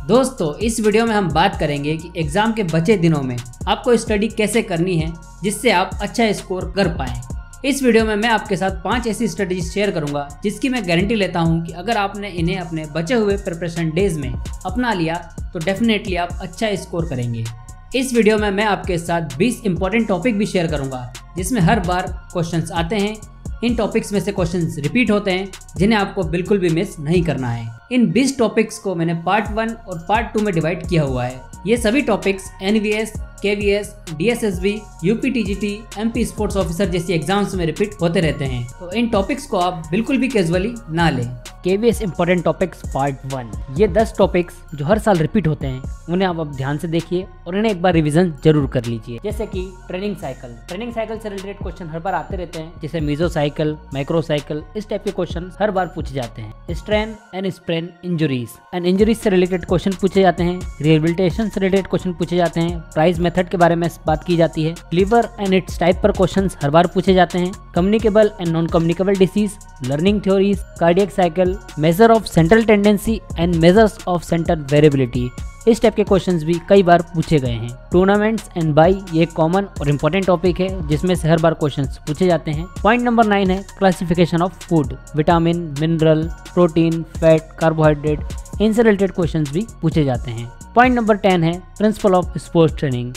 दोस्तों इस वीडियो में हम बात करेंगे कि एग्जाम के बचे दिनों में आपको स्टडी कैसे करनी है जिससे आप अच्छा स्कोर कर पाएं। इस वीडियो में मैं आपके साथ 5 ऐसी स्ट्रेटजीज शेयर करूंगा जिसकी मैं गारंटी लेता हूं कि अगर आपने इन्हें अपने बचे हुए प्रिपरेशन डेज में अपना लिया तो डेफिनेटली आप अच्छा स्कोर करेंगे। इस वीडियो में मैं आपके साथ 20 इंपॉर्टेंट टॉपिक भी शेयर करूंगा जिसमें हर बार क्वेश्चंस आते हैं। इन टॉपिक्स में से क्वेश्चंस रिपीट होते हैं जिन्हें आपको बिल्कुल भी मिस नहीं करना है। इन 20 टॉपिक्स को मैंने पार्ट 1 और पार्ट 2 में डिवाइड किया हुआ है। ये सभी topics NVS, KVS, DSSB, UPTGT, MP sports officer जैसी एग्जाम्स में रिपीट होते रहते हैं, तो इन टॉपिक्स को आप बिल्कुल भी कैजुअली ना लें। KVS important topics part 1। ये 10 टॉपिक्स जो हर साल रिपीट होते हैं उन्हें आप अब ध्यान से देखिए और इन्हें एक बार रिवीजन जरूर कर लीजिए। जैसे कि ट्रेनिंग साइकिल से रिलेटेड क्वेश्चन हर बार आते रहते हैं, जैसे मीजो साइकिल, माइक्रो साइकिल, इस टाइप के क्वेश्चन हर बार पूछे जाते हैं। स्ट्रेन एंड स्प्रेन इंजरीज से रिलेटेड क्वेश्चन पूछे जाते हैं। रिहेबिलिटेशन से रिलेटेड क्वेश्चन पूछे जाते हैं। प्राइस मेथड के बारे में बात की जाती है। लिवर एंड इट्स टाइप पर क्वेश्चंस हर बार पूछे जाते हैं। Communicable and non communicable disease, learning theories, cardiac cycle, measure of central tendency and measures of centre variability, इस टाइप के क्वेश्चंस भी कई बार पूछे गए हैं। टूर्नामेंट्स एंड बाई, ये कॉमन और इम्पोर्टेंट टॉपिक है जिसमें से हर बार क्वेश्चंस पूछे जाते हैं। पॉइंट नंबर 9 है classification of food, vitamin, mineral, protein, fat, carbohydrate, इनसे रिलेटेड क्वेश्चंस भी पूछे जाते हैं। पॉइंट नंबर 10 है प्रिंसिपल ऑफ स्पोर्ट्स ट्रेनिंग।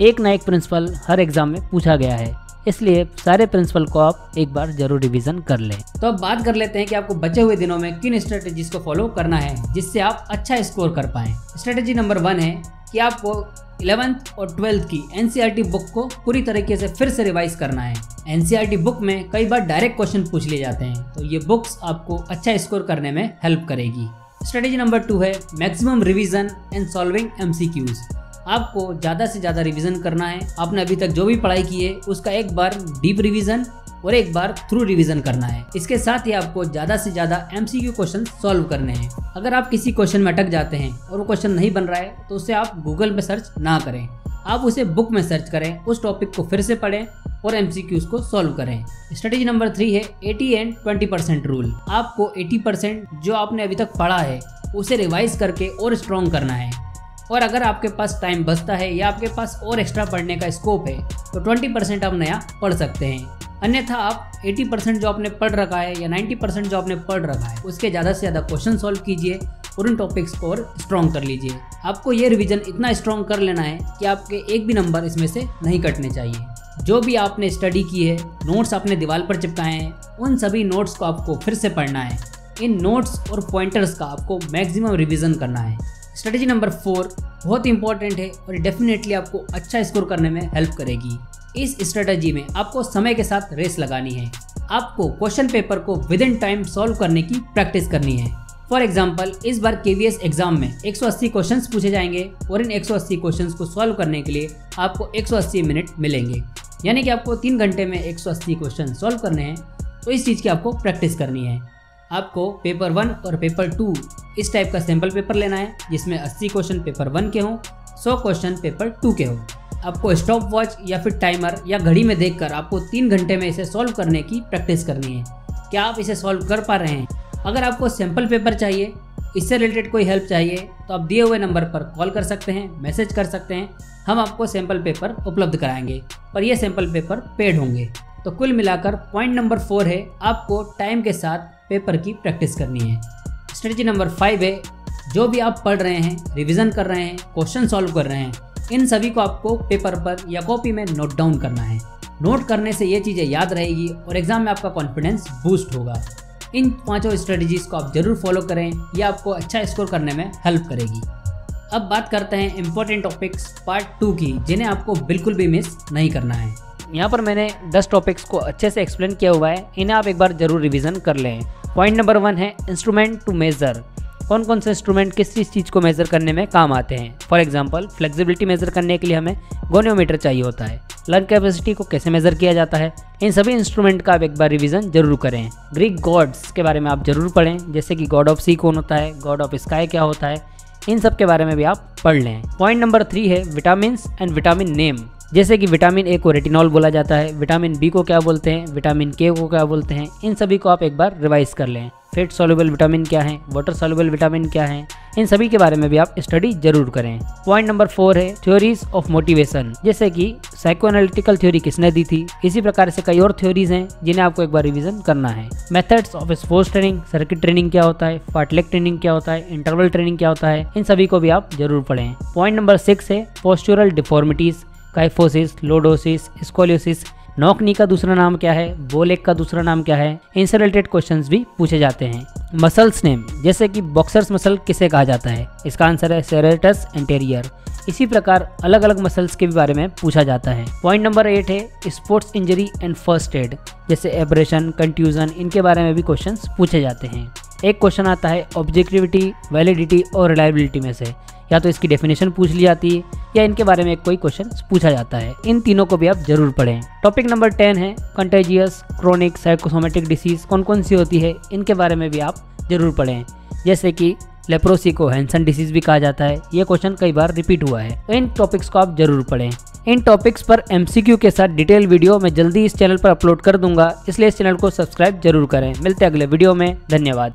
एक ना एक प्रिंसिपल हर एग्जाम में पूछा गया है, इसलिए सारे प्रिंसिपल को आप एक बार जरूर रिवीजन कर लें। तो अब बात कर लेते हैं कि आपको बचे हुए दिनों में किन स्ट्रेटेजीज को फॉलो करना है जिससे आप अच्छा स्कोर कर पाएं। स्ट्रेटेजी नंबर 1 है कि आपको 11th और 12th की एनसीईआरटी बुक को पूरी तरीके से फिर से रिवाइज करना है। एनसीईआरटी बुक में कई बार डायरेक्ट क्वेश्चन पूछ लिए जाते हैं, तो ये बुक्स आपको अच्छा स्कोर करने में हेल्प करेगी। स्ट्रेटेजी नंबर 2 है maximum revision and solving MCQs. आपको ज़्यादा से ज़्यादा रिवीजन करना है। आपने अभी तक जो भी पढ़ाई की है उसका एक बार डीप रिवीजन और एक बार थ्रू रिवीजन करना है। इसके साथ ही आपको ज़्यादा से ज़्यादा एमसीक्यू क्वेश्चन सॉल्व करने हैं। अगर आप किसी क्वेश्चन में अटक जाते हैं और वो क्वेश्चन नहीं बन रहा है तो उसे आप गूगल में सर्च ना करें, आप उसे बुक में सर्च करें, उस टॉपिक को फिर से पढ़ें और एमसीक्यूज को सॉल्व करें। स्ट्रेटेजी नंबर 3 है 80 एंड 20% रूल। आपको 80% जो आपने अभी तक पढ़ा है उसे रिवाइज करके और स्ट्रॉन्ग करना है, और अगर आपके पास टाइम बचता है या आपके पास और एक्स्ट्रा पढ़ने का स्कोप है तो 20% आप नया पढ़ सकते हैं। अन्यथा आप 80% जो आपने पढ़ रखा है या 90% जो आपने पढ़ रखा है उसके ज़्यादा से ज़्यादा क्वेश्चन सॉल्व कीजिए और उन टॉपिक्स को और स्ट्रॉन्ग कर लीजिए। आपको ये रिवीजन इतना स्ट्रॉन्ग कर लेना है कि आपके एक भी नंबर इसमें से नहीं कटने चाहिए। जो भी आपने स्टडी की है, नोट्स आपने दीवार पर चिपकाए हैं, उन सभी नोट्स को आपको फिर से पढ़ना है। इन नोट्स और पॉइंटर्स का आपको मैक्सिमम रिवीजन करना है। स्ट्रेटेजी नंबर 4 बहुत इंपॉर्टेंट है और डेफिनेटली आपको अच्छा स्कोर करने में हेल्प करेगी। इस स्ट्रेटेजी में आपको समय के साथ रेस लगानी है। आपको क्वेश्चन पेपर को विद इन टाइम सॉल्व करने की प्रैक्टिस करनी है। फॉर एग्जाम्पल इस बार केवीएस एग्जाम में 180 क्वेश्चंस पूछे जाएंगे और इन 180 क्वेश्चंस को सॉल्व करने के लिए आपको 180 मिनट मिलेंगे, यानी कि आपको 3 घंटे में 180 क्वेश्चन सॉल्व करने हैं। तो इस चीज़ की आपको प्रैक्टिस करनी है। आपको पेपर 1 और पेपर 2 इस टाइप का सैम्पल पेपर लेना है जिसमें 80 क्वेश्चन पेपर 1 के हों, 100 क्वेश्चन पेपर 2 के हों। आपको स्टॉप वॉच या फिर टाइमर या घड़ी में देखकर आपको 3 घंटे में इसे सॉल्व करने की प्रैक्टिस करनी है। क्या आप इसे सॉल्व कर पा रहे हैं? अगर आपको सैम्पल पेपर चाहिए, इससे रिलेटेड कोई हेल्प चाहिए तो आप दिए हुए नंबर पर कॉल कर सकते हैं, मैसेज कर सकते हैं। हम आपको सैम्पल पेपर उपलब्ध कराएंगे, पर यह सैम्पल पेपर पेड होंगे। तो कुल मिलाकर पॉइंट नंबर 4 है आपको टाइम के साथ पेपर की प्रैक्टिस करनी है। स्ट्रेटेजी नंबर 5 है जो भी आप पढ़ रहे हैं, रिवीजन कर रहे हैं, क्वेश्चन सॉल्व कर रहे हैं, इन सभी को आपको पेपर पर या कॉपी में नोट डाउन करना है। नोट करने से ये चीज़ें याद रहेगी और एग्जाम में आपका कॉन्फिडेंस बूस्ट होगा। इन 5 स्ट्रेटेजीज को आप जरूर फॉलो करें, यह आपको अच्छा स्कोर करने में हेल्प करेगी। अब बात करते हैं इंपॉर्टेंट टॉपिक्स पार्ट 2 की जिन्हें आपको बिल्कुल भी मिस नहीं करना है। यहाँ पर मैंने 10 टॉपिक्स को अच्छे से एक्सप्लेन किया हुआ है, इन्हें आप एक बार जरूर रिवीजन कर लें। पॉइंट नंबर 1 है इंस्ट्रूमेंट टू मेजर। कौन कौन से इंस्ट्रूमेंट किस चीज़ को मेजर करने में काम आते हैं। फॉर एग्जांपल फ्लेक्सिबिलिटी मेजर करने के लिए हमें गोनियोमीटर चाहिए होता है। लंग कैपेसिटी को कैसे मेजर किया जाता है, इन सभी इंस्ट्रूमेंट का आप एक बार रिवीजन जरूर करें। ग्रीक गॉड्स के बारे में आप जरूर पढ़ें, जैसे कि गॉड ऑफ सी कौन होता है, गॉड ऑफ स्काई क्या होता है, इन सब के बारे में भी आप पढ़ लें। पॉइंट नंबर 3 है विटामिन एंड विटामिन नेम। जैसे कि विटामिन ए को रेटिनॉल बोला जाता है, विटामिन बी को क्या बोलते हैं, विटामिन के को क्या बोलते हैं, इन सभी को आप एक बार रिवाइज कर लें। फैट सॉल्युबल विटामिन क्या है, वाटर सॉल्युबल विटामिन क्या है, इन सभी के बारे में भी आप स्टडी जरूर करें। पॉइंट नंबर 4 है थ्योरीज ऑफ मोटिवेशन, जैसे कि साइकोएनालिटिकल थ्योरी किसने दी थी। इसी प्रकार से कई और थ्योरीज हैं जिन्हें आपको एक बार रिवीजन करना है। Methods of sports training, circuit training क्या होता है, फार्टलेग ट्रेनिंग क्या होता है, इंटरवल ट्रेनिंग क्या होता है, इन सभी को भी आप जरूर पढ़ें। पॉइंट नंबर 6 है postural deformities, kyphosis, lordosis, scoliosis, knock knee का दूसरा नाम क्या है, बोलेग का दूसरा नाम क्या है, इनसे रिलेटेड क्वेश्चंस भी पूछे जाते हैं। मसल्स नेम, जैसे कि बॉक्सर्स मसल किसे कहा जाता है, इसका आंसर है सेरेटस एंटेरियर। इसी प्रकार अलग अलग मसल्स के भी बारे में पूछा जाता है। पॉइंट नंबर 8 है sports injury and first aid, जैसे एब्रेशन, कंट्यूजन, इनके बारे में भी क्वेश्चंस पूछे जाते हैं। एक क्वेश्चन आता है ऑब्जेक्टिविटी, वैलिडिटी और रिलायबिलिटी में से, या तो इसकी डेफिनेशन पूछ ली जाती है या इनके बारे में कोई क्वेश्चन पूछा जाता है। इन तीनों को भी आप जरूर पढ़ें। टॉपिक नंबर 10 है कंटेजियस, क्रोनिक, साइकोसोमेटिक डिसीज कौन कौन सी होती है, इनके बारे में भी आप जरूर पढ़ें। जैसे कि लेप्रोसी को हैंसन डिसीज भी कहा जाता है, ये क्वेश्चन कई बार रिपीट हुआ है, तो इन टॉपिक्स को आप जरूर पढ़ें। इन टॉपिक्स पर MCQ के साथ डिटेल वीडियो मैं जल्दी इस चैनल पर अपलोड कर दूंगा, इसलिए इस चैनल को सब्सक्राइब जरूर करें। मिलते हैं अगले वीडियो में, धन्यवाद।